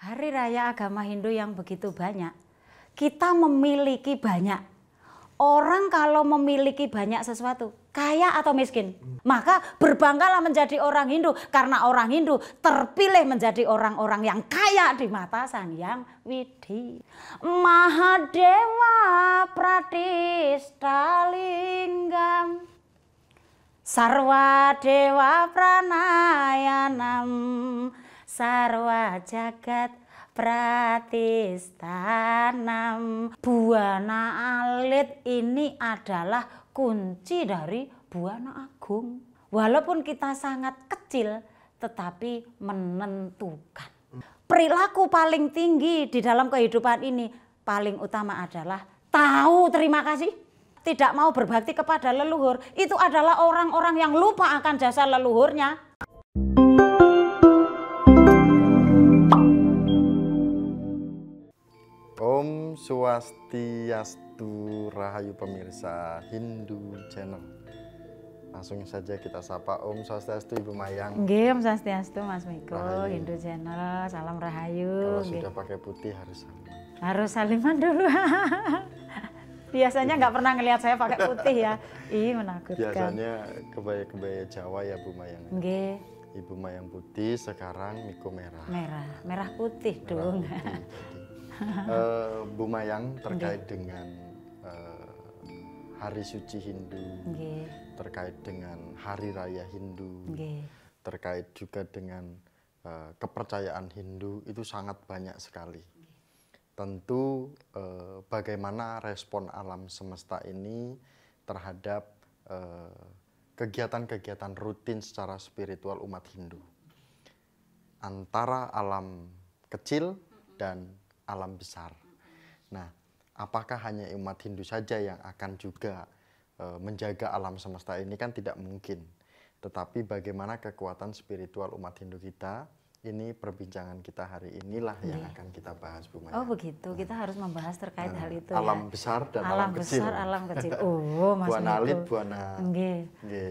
Hari raya agama Hindu yang begitu banyak, kita memiliki banyak. Orang kalau memiliki banyak sesuatu, kaya atau miskin, maka berbanggalah menjadi orang Hindu. Karena orang Hindu terpilih menjadi orang-orang yang kaya di mata Sang Hyang Widi. Mahadewa Pratistha Linggam Sarwa Dewa Pranayanam Sarwa Jagat Pratistanam. Buana Alit ini adalah kunci dari Buana Agung. Walaupun kita sangat kecil, tetapi menentukan. Perilaku paling tinggi di dalam kehidupan ini, paling utama adalah tahu terima kasih. Tidak mau berbakti kepada leluhur, itu adalah orang-orang yang lupa akan jasa leluhurnya. Om Swastiastu, Rahayu pemirsa Hindu Channel. Langsung saja kita sapa Om Swastiastu Ibu Mayang. Nggih, Om Swastiastu Mas Miko, Rahayu. Hindu Channel, salam rahayu. Kalau sudah pakai putih harus saliman. Harus saliman dulu. Biasanya nggak pernah ngelihat saya pakai putih ya. Ih, menakutkan. Biasanya kebaya-kebaya Jawa ya Bu Mayang. Nggih. Ibu Mayang putih, sekarang Miko merah. Merah putih dong. Bu Mayang terkait dengan hari suci Hindu, terkait dengan hari raya Hindu, terkait juga dengan kepercayaan Hindu, itu sangat banyak sekali. Tentu bagaimana respon alam semesta ini terhadap kegiatan-kegiatan rutin secara spiritual umat Hindu. Antara alam kecil dan alam besar. Nah, apakah hanya umat Hindu saja yang akan juga menjaga alam semesta ini? Kan tidak mungkin. Tetapi bagaimana kekuatan spiritual umat Hindu kita, ini perbincangan kita hari inilah yang akan kita bahas, Bu Maya. Oh begitu, kita harus membahas terkait hal itu alam ya. besar dan alam alam kecil. besar, alam kecil. Oh, Mas Buana Miko. Alit, Buana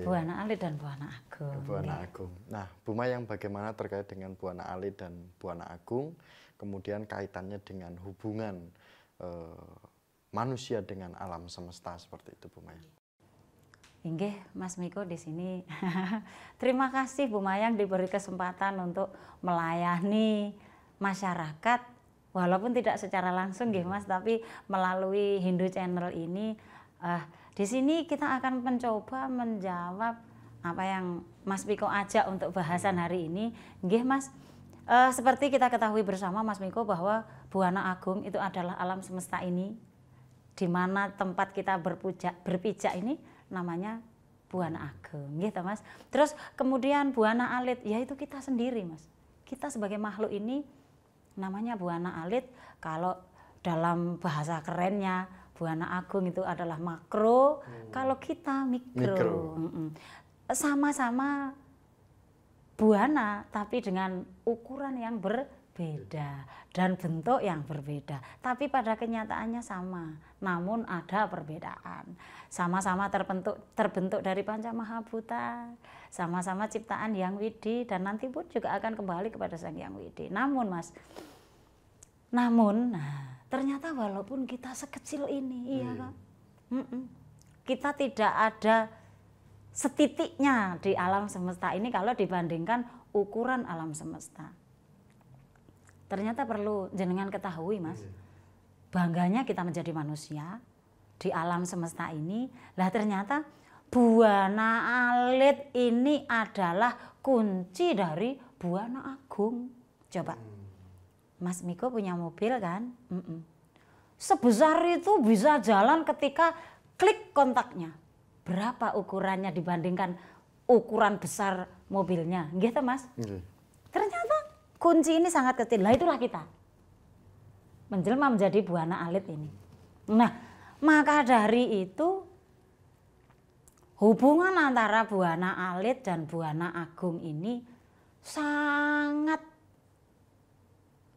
Buana Alit dan Buana Agung. Buana Agung. Nah, Bu Mayang, bagaimana terkait dengan Buana Alit dan Buana Agung, kemudian kaitannya dengan hubungan manusia dengan alam semesta seperti itu, Bu Mayang. Inggih, Mas Miko di sini. Terima kasih Bu Mayang diberi kesempatan untuk melayani masyarakat, walaupun tidak secara langsung nggih Mas, tapi melalui Hindu Channel ini. Di sini kita akan mencoba menjawab apa yang Mas Miko ajak untuk bahasan hari ini. Nggih Mas, seperti kita ketahui bersama Mas Miko bahwa Buana Agung itu adalah alam semesta ini, di mana tempat kita berpijak ini namanya Buana Agung, gitu Mas. Terus kemudian Buana Alit, yaitu kita sendiri Mas. Kita sebagai makhluk ini namanya Buana Alit. Kalau dalam bahasa kerennya Buana Agung itu adalah makro, kalau kita mikro. Sama-sama buana, tapi dengan ukuran yang berbeda dan bentuk yang berbeda, tapi pada kenyataannya sama, namun ada perbedaan. Sama-sama terbentuk dari Panca Mahabhuta, sama-sama ciptaan Hyang Widi, dan nanti pun juga akan kembali kepada Sang Hyang Widi. Namun Mas, ternyata walaupun kita sekecil ini, iya kan, kita tidak ada setitiknya di alam semesta ini kalau dibandingkan ukuran alam semesta. Ternyata perlu jenengan ketahui Mas, bangganya kita menjadi manusia di alam semesta ini. Lah ternyata Buana Alit ini adalah kunci dari Buana Agung. Coba, Mas Miko punya mobil kan? Sebesar itu bisa jalan ketika klik kontaknya. Berapa ukurannya dibandingkan ukuran besar mobilnya, gitu Mas? Ternyata kunci ini sangat kecil. Lah itulah kita menjelma menjadi Buana Alit ini. Nah, maka dari itu hubungan antara Buana Alit dan Buana Agung ini sangat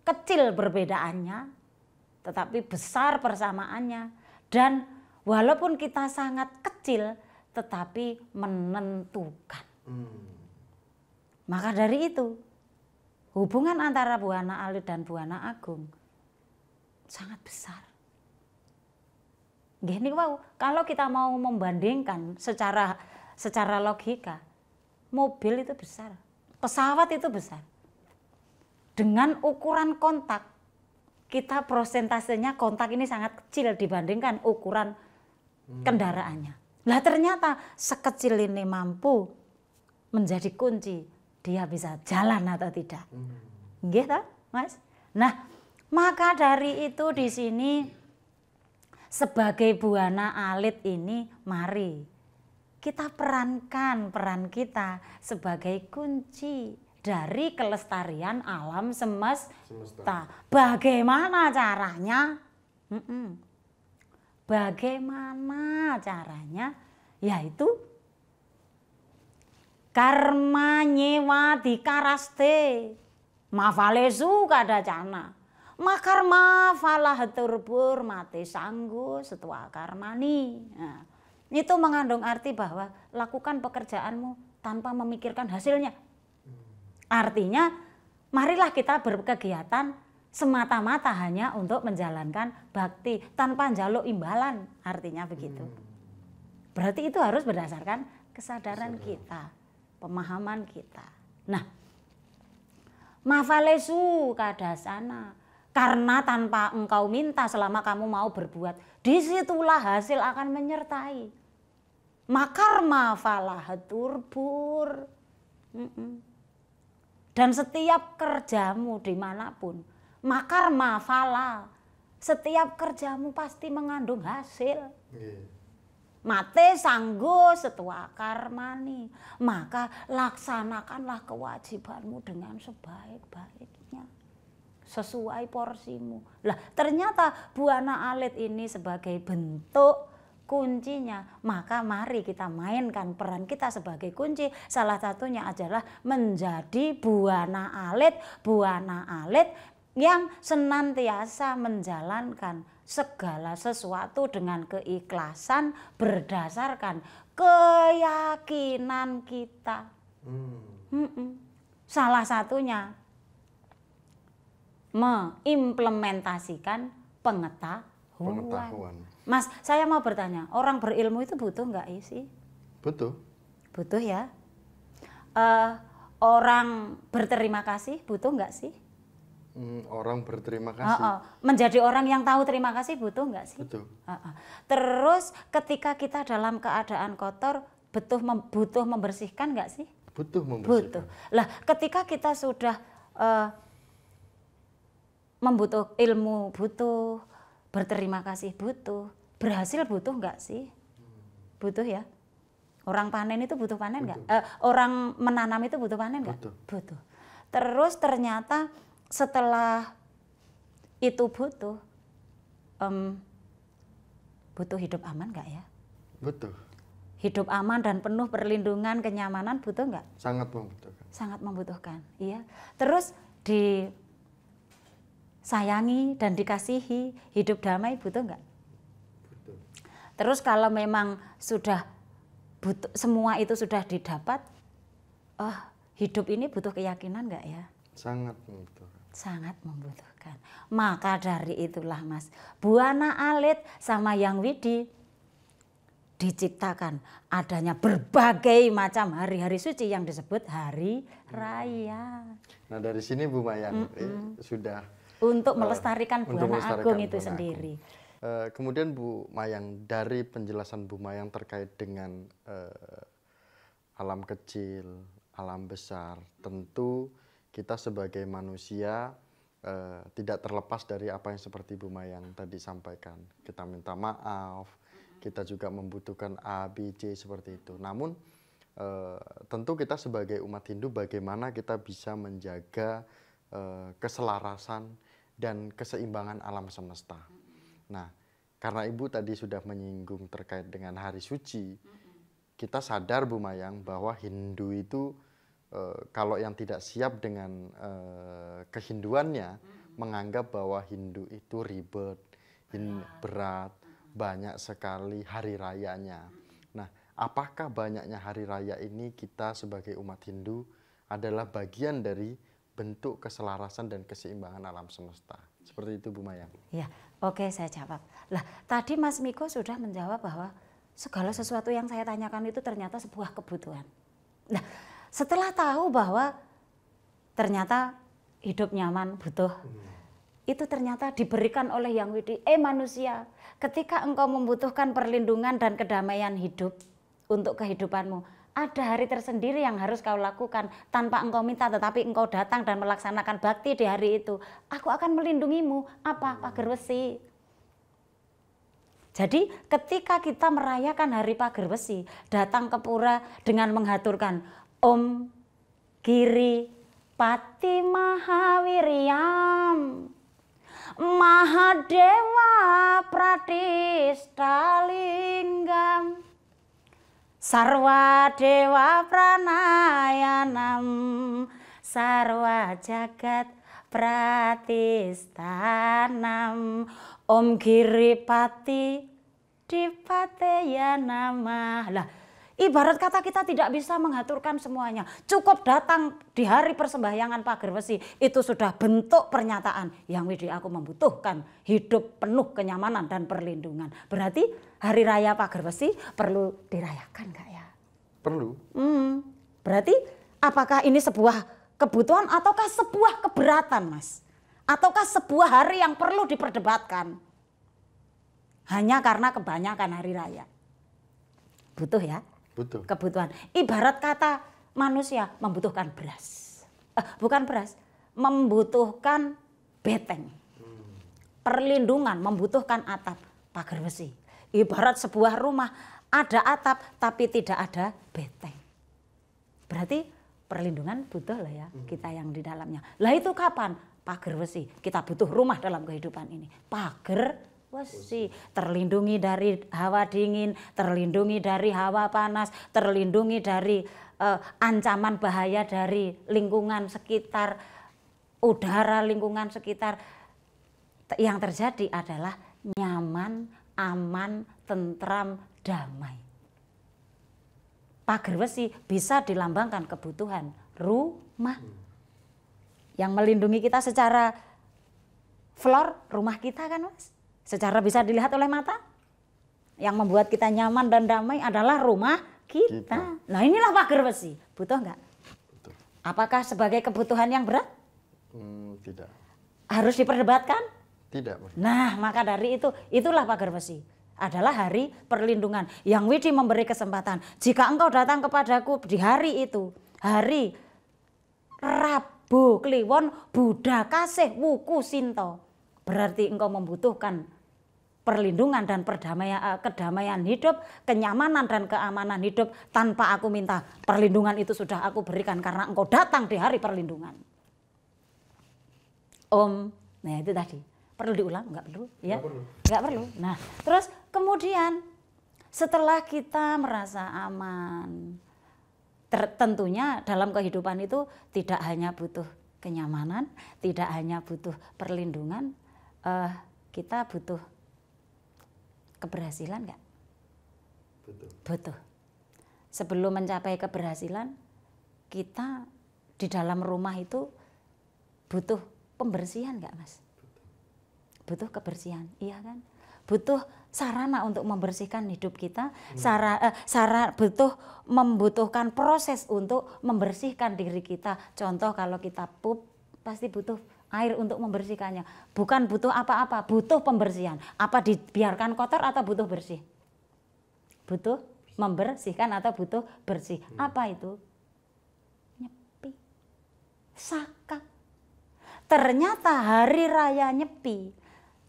kecil perbedaannya, tetapi besar persamaannya. Dan walaupun kita sangat kecil, tetapi menentukan. Maka dari itu hubungan antara Buana Alit dan Buana Agung sangat besar. Gini wow, kalau kita mau membandingkan secara logika, mobil itu besar, pesawat itu besar. Dengan ukuran kontak, kita prosentasenya kontak ini sangat kecil dibandingkan ukuran kendaraannya. Lah ternyata sekecil ini mampu menjadi kunci dia bisa jalan atau tidak. Gitu, Mas. Nah, maka dari itu di sini sebagai Buana Alit ini mari kita perankan peran kita sebagai kunci dari kelestarian alam semesta. Bagaimana caranya? Bagaimana caranya? Yaitu karma nyewa dikaraste mafalesu kadacana makarma falah turbur mati sanggu setua karmani. Nah, itu mengandung arti bahwa lakukan pekerjaanmu tanpa memikirkan hasilnya. Artinya marilah kita berkegiatan semata-mata hanya untuk menjalankan bakti tanpa njaluk imbalan, artinya begitu. Berarti itu harus berdasarkan kesadaran kita, pemahaman kita. Nah, mafalesu kadasana, karena tanpa engkau minta selama kamu mau berbuat, disitulah hasil akan menyertai. Makarma falah turbur. Dan setiap kerjamu dimanapun, makarma falah, setiap kerjamu pasti mengandung hasil. Mate sanggo setua karmani, maka laksanakanlah kewajibanmu dengan sebaik-baiknya, sesuai porsimu. Lah ternyata Buana Alit ini sebagai bentuk kuncinya, maka mari kita mainkan peran kita sebagai kunci. Salah satunya adalah menjadi Buana Alit yang senantiasa menjalankan segala sesuatu dengan keikhlasan berdasarkan keyakinan kita. Salah satunya mengimplementasikan pengetahuan. Mas, saya mau bertanya, orang berilmu itu butuh nggak sih? Butuh. Butuh ya. Orang berterima kasih butuh nggak sih? Orang berterima kasih. Menjadi orang yang tahu terima kasih butuh nggak sih? Butuh. Terus ketika kita dalam keadaan kotor butuh membersihkan nggak sih? Butuh membersihkan. Butuh. Lah ketika kita sudah membutuh ilmu butuh, berterima kasih butuh, berhasil butuh nggak sih? Butuh ya. Orang panen itu butuh panen nggak? Orang menanam itu butuh panen nggak? Butuh. Terus ternyata setelah itu butuh hidup aman nggak ya? Butuh. Hidup aman dan penuh perlindungan, kenyamanan butuh nggak? Sangat membutuhkan. Sangat membutuhkan, iya. Terus disayangi dan dikasihi, hidup damai butuh nggak? Butuh. Terus kalau memang sudah butuh, semua itu sudah didapat, hidup ini butuh keyakinan nggak ya? Sangat membutuhkan. Sangat membutuhkan. Maka dari itulah Mas, Buana Alit sama Yang Widi diciptakan adanya berbagai macam hari-hari suci yang disebut hari raya. Nah dari sini Bu Mayang sudah untuk melestarikan Buana Agung itu Buana sendiri. Kemudian Bu Mayang, dari penjelasan Bu Mayang terkait dengan alam kecil, alam besar, tentu kita sebagai manusia tidak terlepas dari apa yang seperti Bu Mayang tadi sampaikan. Kita minta maaf, kita juga membutuhkan A, B, C seperti itu. Namun tentu kita sebagai umat Hindu bagaimana kita bisa menjaga keselarasan dan keseimbangan alam semesta. Nah, karena Ibu tadi sudah menyinggung terkait dengan hari suci, kita sadar Bu Mayang bahwa Hindu itu kalau yang tidak siap dengan kehinduannya menganggap bahwa Hindu itu ribet, berat, banyak sekali hari rayanya. Nah, apakah banyaknya hari raya ini kita sebagai umat Hindu adalah bagian dari bentuk keselarasan dan keseimbangan alam semesta. Seperti itu Bu Mayang. Ya, oke, saya jawab. Lah, tadi Mas Miko sudah menjawab bahwa segala sesuatu yang saya tanyakan itu ternyata sebuah kebutuhan. Nah, setelah tahu bahwa ternyata hidup nyaman butuh, itu ternyata diberikan oleh Yang Widi, manusia, ketika engkau membutuhkan perlindungan dan kedamaian hidup untuk kehidupanmu, ada hari tersendiri yang harus kau lakukan tanpa engkau minta, tetapi engkau datang dan melaksanakan bakti di hari itu. Aku akan melindungimu. Apa? Pagar besi. Jadi ketika kita merayakan hari pagar besi, datang ke pura dengan menghaturkan Om Giri Pati Mahawiryam Mahadewa Pratista Linggam Sarwa Dewa Pranayanam Sarwa Jagat Pratistanam Om Giripati Dipataya Nama. Lah, ibarat kata kita tidak bisa mengaturkan semuanya. Cukup datang di hari persembahyangan pagar besi, itu sudah bentuk pernyataan, Yang Widi aku membutuhkan hidup penuh kenyamanan dan perlindungan. Berarti hari raya pagar besi perlu dirayakan nggak ya? Perlu. Berarti apakah ini sebuah kebutuhan ataukah sebuah keberatan, Mas? Ataukah sebuah hari yang perlu diperdebatkan? Hanya karena kebanyakan hari raya. Butuh ya? Butuh. Kebutuhan. Ibarat kata manusia membutuhkan beras. Bukan beras, membutuhkan beteng. Perlindungan membutuhkan atap, pagar besi. Ibarat sebuah rumah ada atap tapi tidak ada beteng. Berarti perlindungan butuh lah ya kita yang di dalamnya. Lah itu kapan? Pagar besi. Kita butuh rumah dalam kehidupan ini. Pagar besi, terlindungi dari hawa dingin, terlindungi dari hawa panas, terlindungi dari ancaman bahaya dari lingkungan sekitar, udara lingkungan sekitar. Yang terjadi adalah nyaman, aman, tentram, damai. Pagar besi bisa dilambangkan kebutuhan rumah. Yang melindungi kita secara floor rumah kita kan, Mas? Secara bisa dilihat oleh mata. Yang membuat kita nyaman dan damai adalah rumah kita. Nah, inilah pagar besi. Butuh enggak? Butuh. Apakah sebagai kebutuhan yang berat? Tidak. Harus diperdebatkan? Tidak. Nah, maka dari itu, itulah pagar besi. Adalah hari perlindungan. Yang Widi memberi kesempatan. Jika engkau datang kepadaku di hari itu, hari Rabu Kliwon Buddha Kasih Wuku Sinto, berarti engkau membutuhkan perlindungan dan kedamaian hidup, kenyamanan dan keamanan hidup tanpa aku minta. Perlindungan itu sudah aku berikan karena engkau datang di hari perlindungan. Nah itu tadi. Perlu diulang? Enggak perlu? Ya? Enggak perlu. Nah, terus kemudian setelah kita merasa aman, tentunya dalam kehidupan itu tidak hanya butuh kenyamanan, tidak hanya butuh perlindungan, kita butuh keberhasilan enggak? Butuh. Sebelum mencapai keberhasilan, kita di dalam rumah itu butuh pembersihan enggak, Mas? Butuh kebersihan, iya kan? Butuh sarana untuk membersihkan hidup kita, butuh membutuhkan proses untuk membersihkan diri kita. Contoh kalau kita pup, pasti butuh air untuk membersihkannya. Bukan butuh apa-apa, butuh pembersihan. Apa dibiarkan kotor atau butuh bersih? Butuh membersihkan atau butuh bersih. Apa itu? Nyepi. Saka. Ternyata hari raya Nyepi,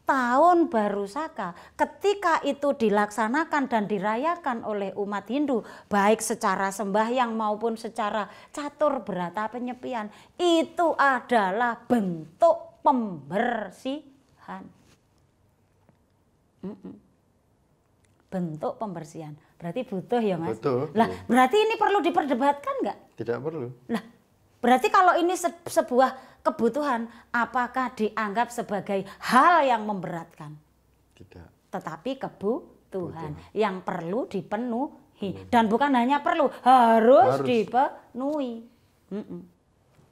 tahun baru Saka, ketika itu dilaksanakan dan dirayakan oleh umat Hindu, baik secara sembahyang maupun secara catur berata penyepian, itu adalah bentuk pembersihan. Bentuk pembersihan. Berarti butuh ya, Mas? Betul. Lah, berarti ini perlu diperdebatkan enggak? Tidak perlu. Lah, berarti kalau ini sebuah kebutuhan, apakah dianggap sebagai hal yang memberatkan? Tidak. Tetapi kebutuhan yang perlu dipenuhi. Dan bukan hanya perlu, harus dipenuhi.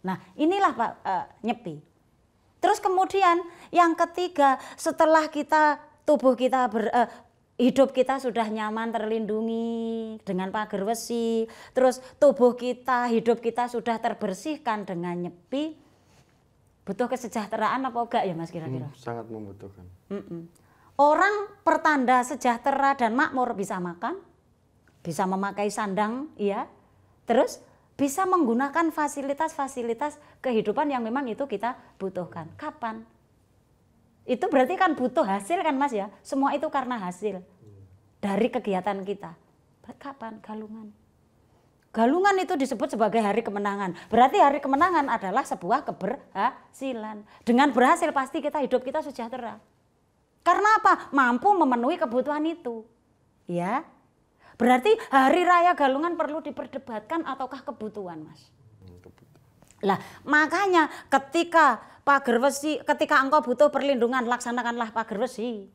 Nah, inilah Pak nyepi. Terus kemudian yang ketiga, setelah tubuh kita hidup kita sudah nyaman terlindungi dengan pagar besi, terus tubuh kita, hidup kita sudah terbersihkan dengan nyepi, butuh kesejahteraan apa enggak ya Mas kira-kira? Sangat membutuhkan. Orang pertanda sejahtera dan makmur bisa makan, bisa memakai sandang, ya, terus bisa menggunakan fasilitas-fasilitas kehidupan yang memang itu kita butuhkan. Kapan? Itu berarti kan butuh hasil kan Mas ya? Semua itu karena hasil dari kegiatan kita. Kapan? Galungan. Galungan itu disebut sebagai hari kemenangan. Berarti hari kemenangan adalah sebuah keberhasilan. Dengan berhasil pasti hidup kita sejahtera. Karena apa? Mampu memenuhi kebutuhan itu. Ya. Berarti hari raya Galungan perlu diperdebatkan ataukah kebutuhan, Mas? Lah, makanya ketika pagar besi, ketika engkau butuh perlindungan, laksanakanlah pagar besi.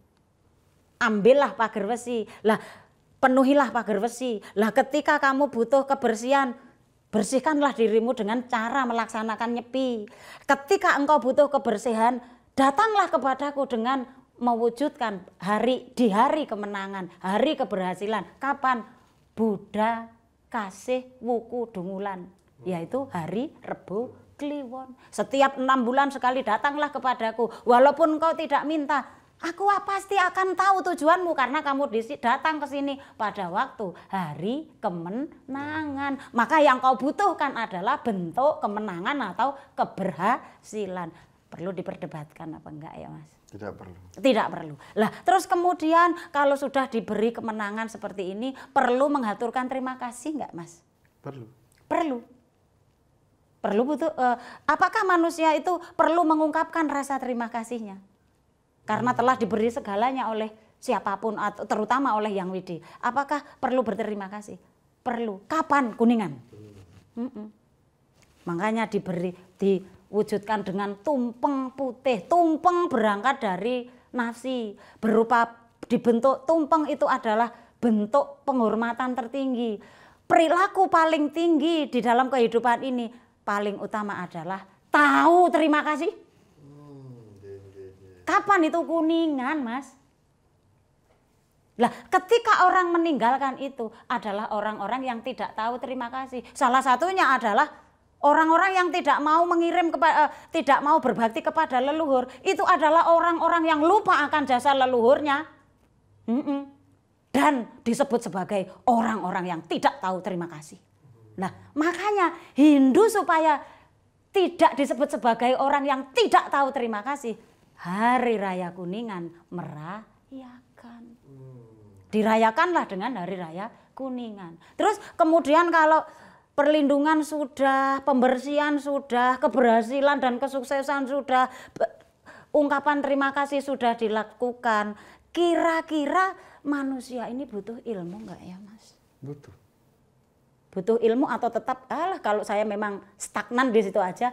Ambillah pagar besi. Lah, penuhilah pagar besi. Lah, ketika kamu butuh kebersihan, bersihkanlah dirimu dengan cara melaksanakan nyepi. Ketika engkau butuh kebersihan, datanglah kepadaku dengan mewujudkan di hari kemenangan, hari keberhasilan. Kapan? Buddha kasih wuku dungulan, yaitu hari Rebo Kliwon. Setiap 6 bulan sekali datanglah kepadaku, walaupun engkau tidak minta, aku pasti akan tahu tujuanmu karena kamu datang ke sini pada waktu hari kemenangan. Maka yang kau butuhkan adalah bentuk kemenangan atau keberhasilan. Perlu diperdebatkan apa enggak ya Mas? Tidak perlu. Tidak perlu. Lah, terus kemudian kalau sudah diberi kemenangan seperti ini, perlu menghaturkan terima kasih enggak Mas? Perlu. Perlu. Perlu butuh. Apakah manusia itu perlu mengungkapkan rasa terima kasihnya? Karena telah diberi segalanya oleh siapapun, atau terutama oleh Yang Widi. Apakah perlu berterima kasih? Perlu. Kapan? Kuningan. Makanya diwujudkan dengan tumpeng putih. Tumpeng berangkat dari nasi, dibentuk tumpeng itu adalah bentuk penghormatan tertinggi. Perilaku paling tinggi di dalam kehidupan ini paling utama adalah tahu terima kasih. Kapan itu? Kuningan Mas. Lah, ketika orang meninggalkan itu adalah orang-orang yang tidak tahu terima kasih. Salah satunya adalah orang-orang yang tidak mau tidak mau berbakti kepada leluhur. Itu adalah orang-orang yang lupa akan jasa leluhurnya. Dan disebut sebagai orang-orang yang tidak tahu terima kasih. Nah, makanya Hindu supaya tidak disebut sebagai orang yang tidak tahu terima kasih, Hari Raya Kuningan merayakan. Dirayakanlah dengan Hari Raya Kuningan. Terus kemudian kalau perlindungan sudah, pembersihan sudah, keberhasilan dan kesuksesan sudah, ungkapan terima kasih sudah dilakukan. Kira-kira manusia ini butuh ilmu enggak ya Mas? Butuh. Butuh ilmu atau tetap kalau saya memang stagnan di situ aja,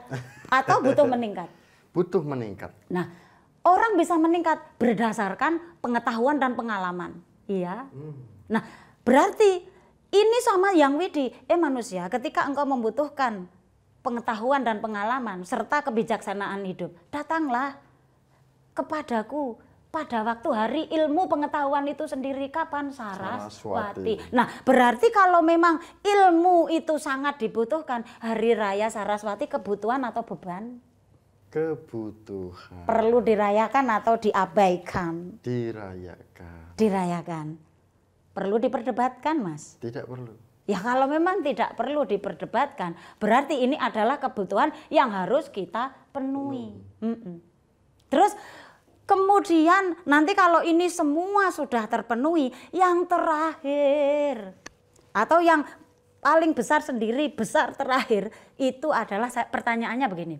atau butuh meningkat? Butuh meningkat. Nah, orang bisa meningkat berdasarkan pengetahuan dan pengalaman. Iya. Nah, berarti ini sama Yang Widi, manusia ketika engkau membutuhkan pengetahuan dan pengalaman serta kebijaksanaan hidup, datanglah kepadaku pada waktu hari ilmu pengetahuan itu sendiri. Kapan? Saraswati. Nah, berarti kalau memang ilmu itu sangat dibutuhkan, Hari Raya Saraswati kebutuhan atau beban? Kebutuhan. Perlu dirayakan atau diabaikan? Dirayakan. Dirayakan. Perlu diperdebatkan Mas? Tidak perlu. Ya kalau memang tidak perlu diperdebatkan, berarti ini adalah kebutuhan yang harus kita penuhi. Terus kemudian nanti kalau ini semua sudah terpenuhi, yang terakhir atau yang paling besar terakhir itu adalah, pertanyaannya begini.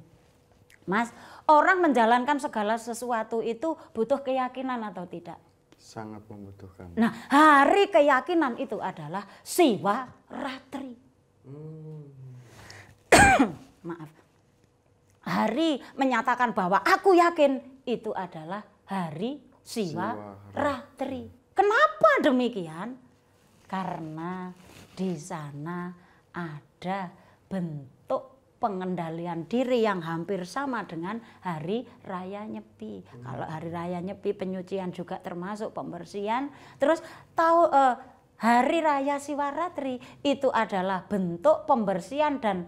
Mas, orang menjalankan segala sesuatu itu butuh keyakinan atau tidak? Sangat membutuhkan. Nah, hari keyakinan itu adalah Siwa Ratri. Maaf. Hari menyatakan bahwa aku yakin itu adalah hari Siwa Ratri. Kenapa demikian? Karena di sana ada bentuk pengendalian diri yang hampir sama dengan Hari Raya Nyepi. Kalau Hari Raya Nyepi penyucian juga termasuk pembersihan. Terus Hari Raya Siwaratri itu adalah bentuk pembersihan dan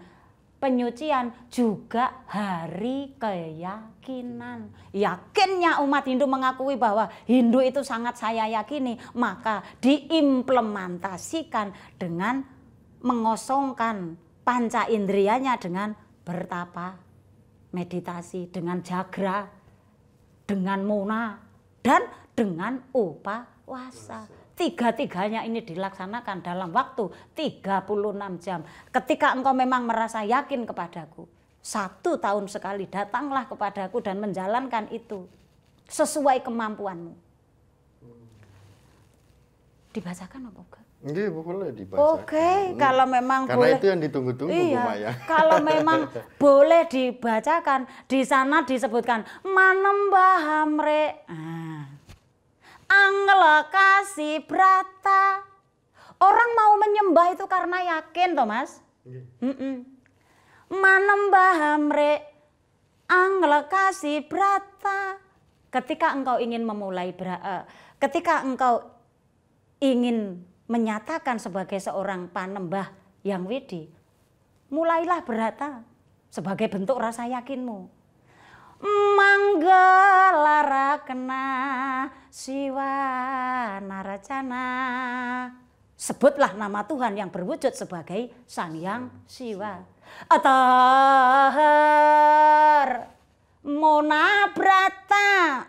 penyucian, juga hari keyakinan. Yakinnya umat Hindu mengakui bahwa Hindu itu sangat saya yakini, maka diimplementasikan dengan mengosongkan panca indrianya dengan bertapa, meditasi, dengan jagra, dengan mona, dan dengan upawasa. Tiga-tiganya ini dilaksanakan dalam waktu 36 jam. Ketika engkau memang merasa yakin kepadaku, 1 tahun sekali datanglah kepadaku dan menjalankan itu sesuai kemampuanmu. Dibacakan apa enggak? Iya, boleh dibacakan. Oke, kalau memang karena boleh. Itu yang ditunggu-tunggu, iya, Bu Maya. Kalau memang boleh dibacakan, di sana disebutkan manembah hamre. Angela kasih brata. Orang mau menyembah itu karena yakin toh Mas. Manembah hamre Angela kasih brata. Ketika engkau ingin memulai ketika engkau ingin menyatakan sebagai seorang panembah yang widi, mulailah brata sebagai bentuk rasa yakinmu. Manggala kena siwa naracana. Sebutlah nama Tuhan yang berwujud sebagai Sang Hyang Siwa. Atahar Mona Brata.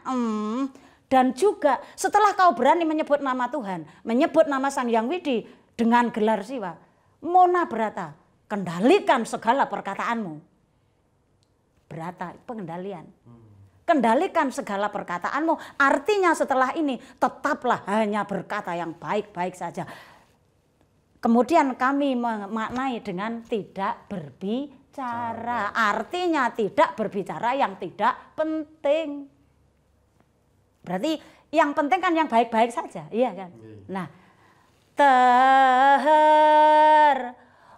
Dan juga setelah kau berani menyebut nama Tuhan, menyebut nama Sang Hyang Widi dengan gelar Siwa, Mona Brata, kendalikan segala perkataanmu. Brata, pengendalian. Kendalikan segala perkataanmu. Artinya setelah ini tetaplah hanya berkata yang baik-baik saja. Kemudian kami memaknai dengan tidak berbicara. Artinya tidak berbicara yang tidak penting. Berarti yang penting kan yang baik-baik saja, iya kan? Nah, ter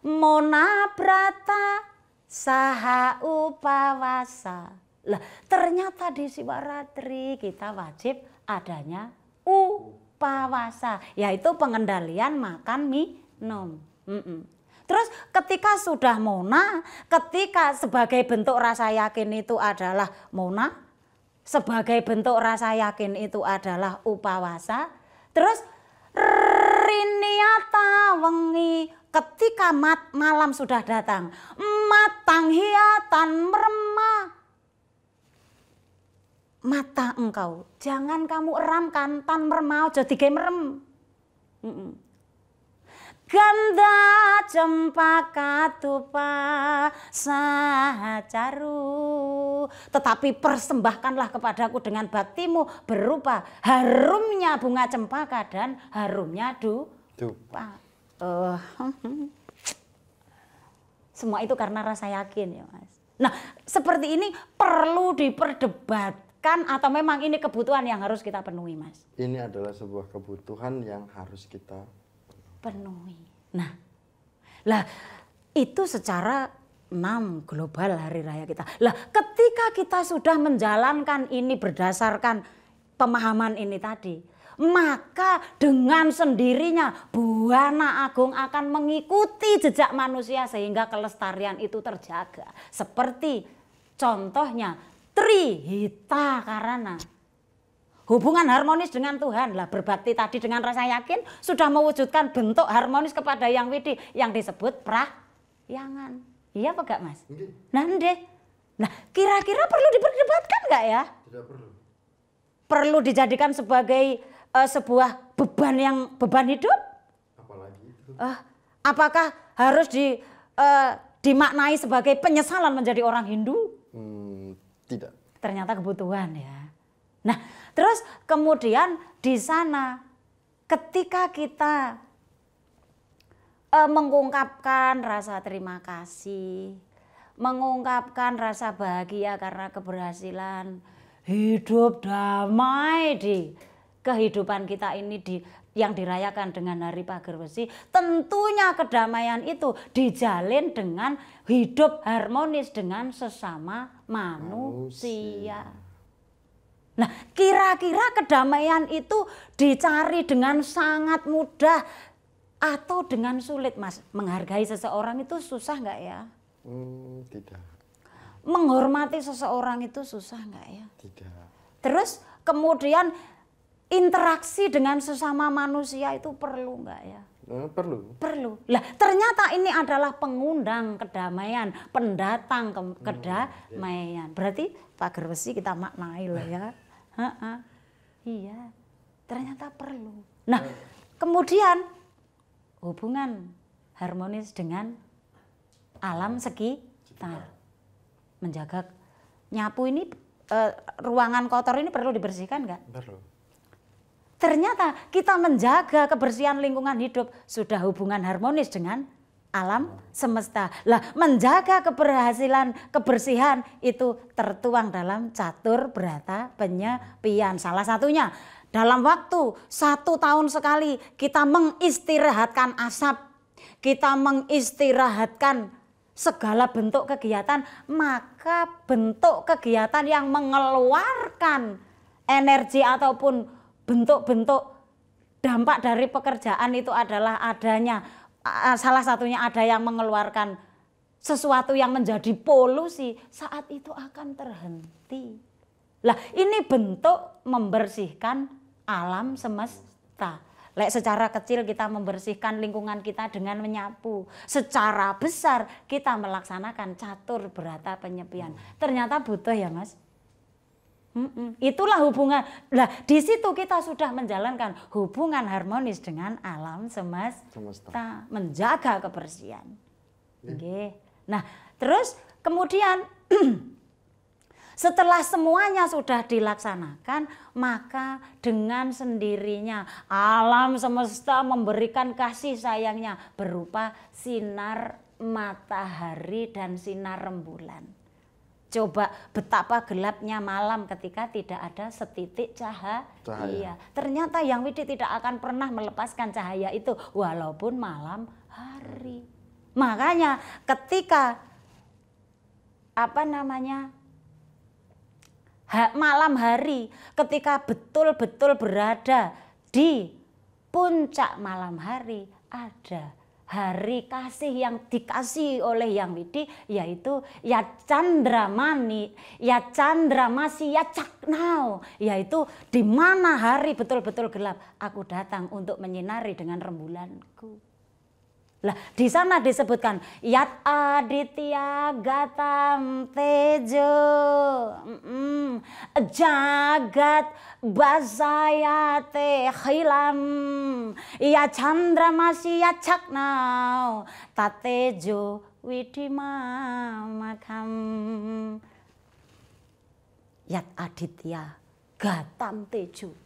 Mona Brata saha upawasa. Lah, ternyata di Siwaratri kita wajib adanya upawasa, yaitu pengendalian makan minum. Terus ketika sudah mona, ketika sebagai bentuk rasa yakin itu adalah mona, sebagai bentuk rasa yakin itu adalah upawasa, terus riniata wengi, ketika malam sudah datang, matang hiatan meremah. Mata engkau jangan kamu eramkan tan meremah, aja dige merem. Ganda cempaka tupa sahacaru, tetapi persembahkanlah kepadaku dengan baktimu berupa harumnya bunga cempaka dan harumnya dupa. Semua itu karena rasa yakin ya Mas. Nah, seperti ini perlu diperdebatkan atau memang ini kebutuhan yang harus kita penuhi Mas? Ini adalah sebuah kebutuhan yang harus kita penuhi. Nah, lah itu secara 6 global hari raya kita. Lah ketika kita sudah menjalankan ini berdasarkan pemahaman ini tadi, maka dengan sendirinya Buana Agung akan mengikuti jejak manusia sehingga kelestarian itu terjaga. Seperti contohnya Trihita Karana. Hubungan harmonis dengan Tuhan, lah berbakti tadi dengan rasa yakin sudah mewujudkan bentuk harmonis kepada Yang Widi yang disebut prahyangan. Iya apa enggak Mas? Nah, kira-kira perlu diperdebatkan enggak ya? Tidak perlu. Perlu dijadikan sebagai sebuah beban hidup? Apalagi itu. Apakah harus dimaknai sebagai penyesalan menjadi orang Hindu? Tidak. Ternyata kebutuhan ya. Nah, terus kemudian di sana ketika kita mengungkapkan rasa terima kasih, mengungkapkan rasa bahagia karena keberhasilan hidup damai di kehidupan kita ini yang dirayakan dengan Hari Pager Besi, tentunya kedamaian itu dijalin dengan hidup harmonis dengan sesama manusia. Nah, kira-kira kedamaian itu dicari dengan sangat mudah atau dengan sulit, Mas? Menghargai seseorang itu susah nggak ya? Tidak. Menghormati seseorang itu susah nggak ya? Tidak. Terus kemudian interaksi dengan sesama manusia itu perlu nggak ya? Perlu. Perlu. Lah ternyata ini adalah pengundang kedamaian, pendatang kedamaian. Berarti pager besi kita maknai loh ya. Iya, ternyata perlu. Nah, kemudian hubungan harmonis dengan alam sekitar. Menjaga nyapu ini, ruangan kotor ini perlu dibersihkan nggak? Perlu. Ternyata kita menjaga kebersihan lingkungan hidup sudah hubungan harmonis dengan alam semesta. Lah, menjaga kebersihan itu tertuang dalam catur berata penyepian. Salah satunya dalam waktu 1 tahun sekali kita mengistirahatkan asap, kita mengistirahatkan segala bentuk kegiatan, maka bentuk kegiatan yang mengeluarkan energi ataupun bentuk-bentuk dampak dari pekerjaan itu adalah adanya, salah satunya ada yang mengeluarkan sesuatu yang menjadi polusi, saat itu akan terhenti. Lah ini bentuk membersihkan alam semesta. Lek secara kecil kita membersihkan lingkungan kita dengan menyapu, secara besar kita melaksanakan catur berata penyepian. Ternyata butuh ya Mas. Itulah hubungan. Nah, di situ kita sudah menjalankan hubungan harmonis dengan alam semesta. Menjaga kebersihan. Okay. Nah, terus kemudian setelah semuanya sudah dilaksanakan, maka dengan sendirinya alam semesta memberikan kasih sayangnya berupa sinar matahari dan sinar rembulan. Coba betapa gelapnya malam ketika tidak ada setitik cahaya. Ternyata Yang Widi tidak akan pernah melepaskan cahaya itu walaupun malam hari. Makanya ketika malam hari, ketika betul-betul berada di puncak malam hari, ada hari kasih yang dikasih oleh Yang Widi, yaitu ya Candramani, ya Candramasi, ya Caknau, yaitu di mana hari betul-betul gelap, aku datang untuk menyinari dengan rembulanku. Lah di sana disebutkan Yat Aditya Gatam Tejo Jagat Basayate Khilam Ya Chandra Masya Caknau Tatejo Widima Makam. Yat Aditya Gatam Tejo.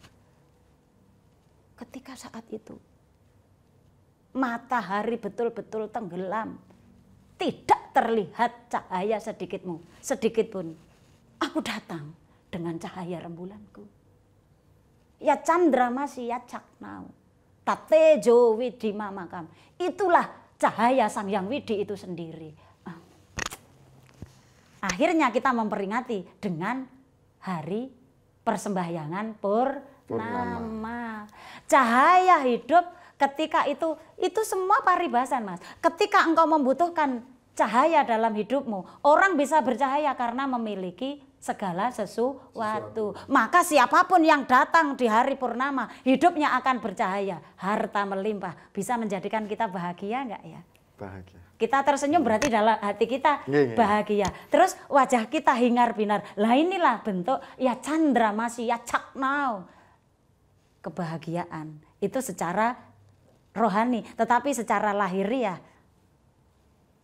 Ketika saat itu matahari betul-betul tenggelam, tidak terlihat cahaya sedikit pun. Aku datang dengan cahaya rembulanku. Ya Chandra Masya Caknau Tatejo Widima Makam. Itulah cahaya Sang Yang Widi itu sendiri. Akhirnya kita memperingati dengan hari persembahyangan purnama. Cahaya hidup. Ketika itu semua paribasan Mas. Ketika engkau membutuhkan cahaya dalam hidupmu, orang bisa bercahaya karena memiliki segala sesuatu. Maka siapapun yang datang di hari purnama, hidupnya akan bercahaya. Harta melimpah, bisa menjadikan kita bahagia enggak ya? Bahagia. Kita tersenyum berarti dalam hati kita bahagia. Terus wajah kita hingar-binar. Lah inilah bentuk ya Chandra Masya Caknau. Kebahagiaan. Itu secara rohani, tetapi secara lahiriah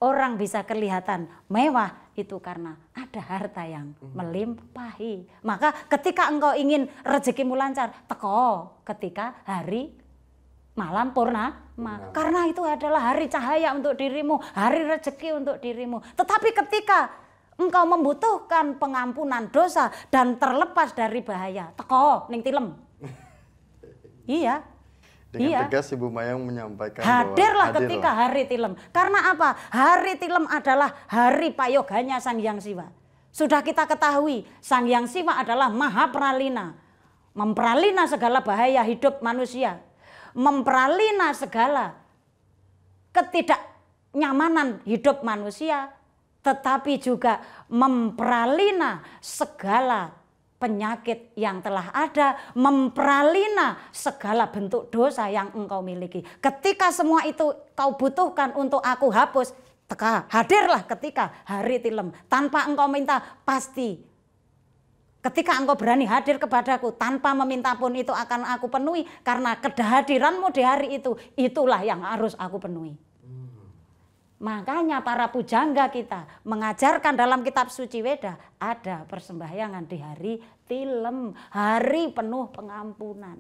orang bisa kelihatan mewah itu karena ada harta yang melimpahi. Maka ketika engkau ingin rezekimu lancar, teko ketika hari malam purnama. Karena itu adalah hari cahaya untuk dirimu, hari rezeki untuk dirimu. Tetapi ketika engkau membutuhkan pengampunan dosa dan terlepas dari bahaya, teko ning tilem. Iya. Dengan Iya. tegas Ibu Mayang menyampaikan Hadirlah bahwa ketika hari tilem. Karena apa? Hari tilem adalah hari payoganya Sang Hyang Siwa. Sudah kita ketahui, Sang Hyang Siwa adalah maha pralina. Mempralina segala bahaya hidup manusia. Mempralina segala ketidaknyamanan hidup manusia. Tetapi juga mempralina segala penyakit yang telah ada, mempralina segala bentuk dosa yang engkau miliki. Ketika semua itu kau butuhkan untuk aku hapus, hadirlah ketika hari tilem. Tanpa engkau minta, pasti ketika engkau berani hadir kepadaku, tanpa meminta pun itu akan aku penuhi. Karena kehadiranmu di hari itu, itulah yang harus aku penuhi. Makanya para pujangga kita mengajarkan dalam kitab suci Weda ada persembahyangan di hari tilem, hari penuh pengampunan.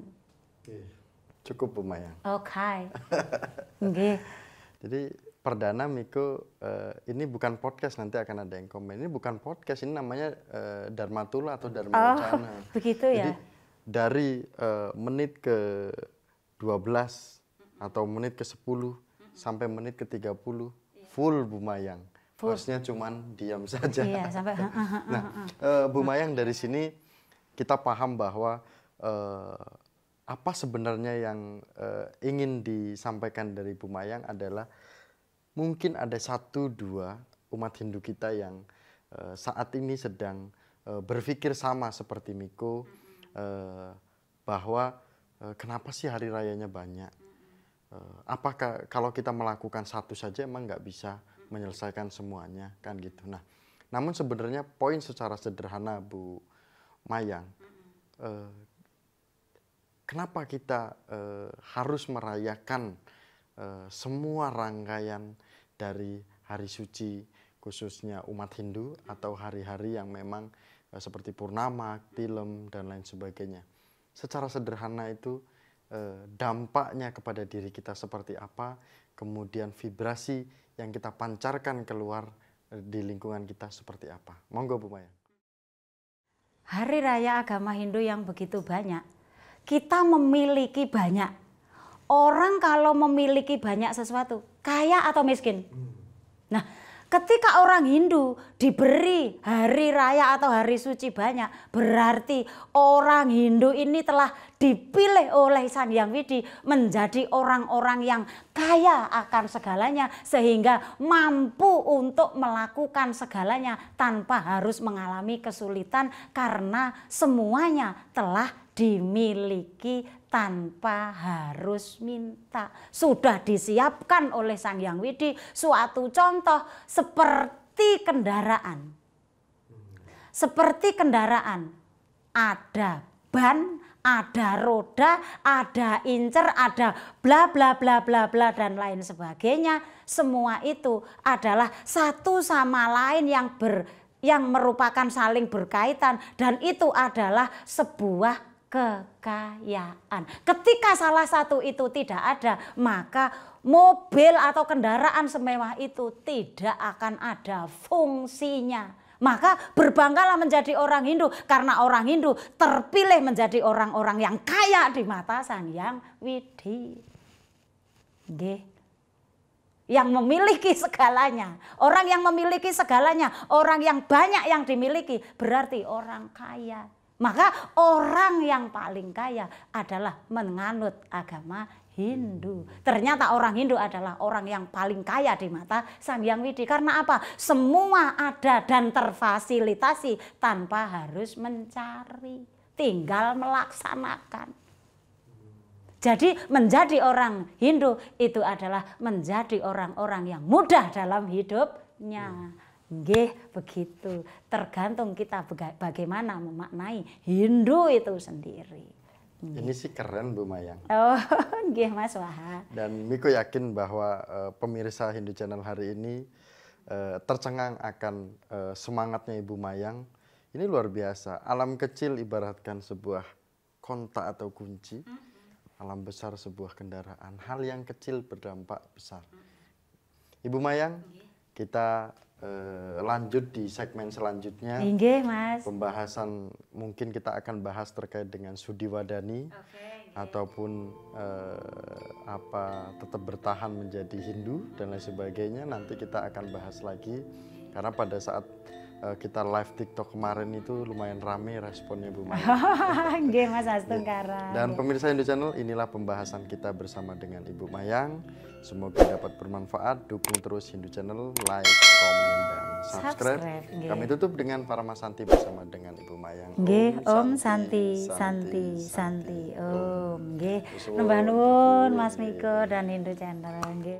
Cukup Bu Mayang. Oke. Nggih. Jadi perdana Miko, ini bukan podcast, nanti akan ada yang komen. Ini bukan podcast, ini namanya Dharmatula atau Dharma Wacana. Begitu ya. Jadi dari menit ke 12 atau menit ke 10 sampai menit ke 30 full Bu Mayang. Hostnya cuman diam saja. Iya, sampai Nah, Bu Mayang, dari sini kita paham bahwa apa sebenarnya yang ingin disampaikan dari Bu Mayang adalah mungkin ada 1-2 umat Hindu kita yang saat ini sedang berpikir sama seperti Miko, bahwa kenapa sih hari rayanya banyak? Apakah kalau kita melakukan satu saja emang nggak bisa menyelesaikan semuanya, kan gitu. Nah, namun sebenarnya poin secara sederhana Bu Mayang, kenapa kita harus merayakan semua rangkaian dari hari suci khususnya umat Hindu atau hari-hari yang memang seperti purnama, tilem dan lain sebagainya. Secara sederhana itu dampaknya kepada diri kita seperti apa, kemudian vibrasi yang kita pancarkan keluar di lingkungan kita seperti apa. Monggo Bu Mayang. Hari raya agama Hindu yang begitu banyak, kita memiliki banyak. Orang kalau memiliki banyak sesuatu, kaya atau miskin? Nah, ketika orang Hindu diberi hari raya atau hari suci banyak, berarti orang Hindu ini telah dipilih oleh Sang Hyang Widi menjadi orang-orang yang kaya akan segalanya, sehingga mampu untuk melakukan segalanya tanpa harus mengalami kesulitan karena semuanya telah dimiliki tanpa harus minta. Sudah disiapkan oleh Sang Hyang Widi suatu contoh seperti kendaraan. Seperti kendaraan, ada ban, ada roda, ada incer, ada bla bla bla bla bla dan lain sebagainya. Semua itu adalah satu sama lain yang merupakan saling berkaitan, dan itu adalah sebuah kekayaan. Ketika salah satu itu tidak ada, maka mobil atau kendaraan semewah itu tidak akan ada fungsinya. Maka berbanggalah menjadi orang Hindu, karena orang Hindu terpilih menjadi orang-orang yang kaya di mata Sang Hyang Widi. Yang memiliki segalanya. Orang yang memiliki segalanya, orang yang banyak yang dimiliki, berarti orang kaya. Maka orang yang paling kaya adalah menganut agama Hindu. Ternyata orang Hindu adalah orang yang paling kaya di mata Sang Hyang Widi. Karena apa? Semua ada dan terfasilitasi tanpa harus mencari. Tinggal melaksanakan. Jadi menjadi orang Hindu itu adalah menjadi orang-orang yang mudah dalam hidupnya. Nggih, begitu. Tergantung kita bagaimana memaknai Hindu itu sendiri. Ini sih keren Bu Mayang. Oh, nggih Mas Waha. Dan Miko yakin bahwa pemirsa Hindu Channel hari ini tercengang akan semangatnya Ibu Mayang. Ini luar biasa. Alam kecil ibaratkan sebuah kontak atau kunci. Alam besar sebuah kendaraan. Hal yang kecil berdampak besar. Ibu Mayang, kita lanjut di segmen selanjutnya. Inggih, Mas. Pembahasan mungkin kita akan bahas terkait dengan Sudi Wadani ataupun tetap bertahan menjadi Hindu dan lain sebagainya. Nanti kita akan bahas lagi karena pada saat kita live TikTok kemarin itu lumayan rame responnya Bu Maya. Nggih, Mas Astung Karang. Dan pemirsa Hindu Channel, inilah pembahasan kita bersama dengan Ibu Mayang. Semoga dapat bermanfaat. Dukung terus Hindu Channel, like, komen, dan subscribe. Kami tutup dengan Paramasanti bersama dengan Ibu Mayang. Nggih, Om Santi, Santi, Santi, Om. Nggih, nembah nuwun Mas Miko dan Hindu Channel. Nggih.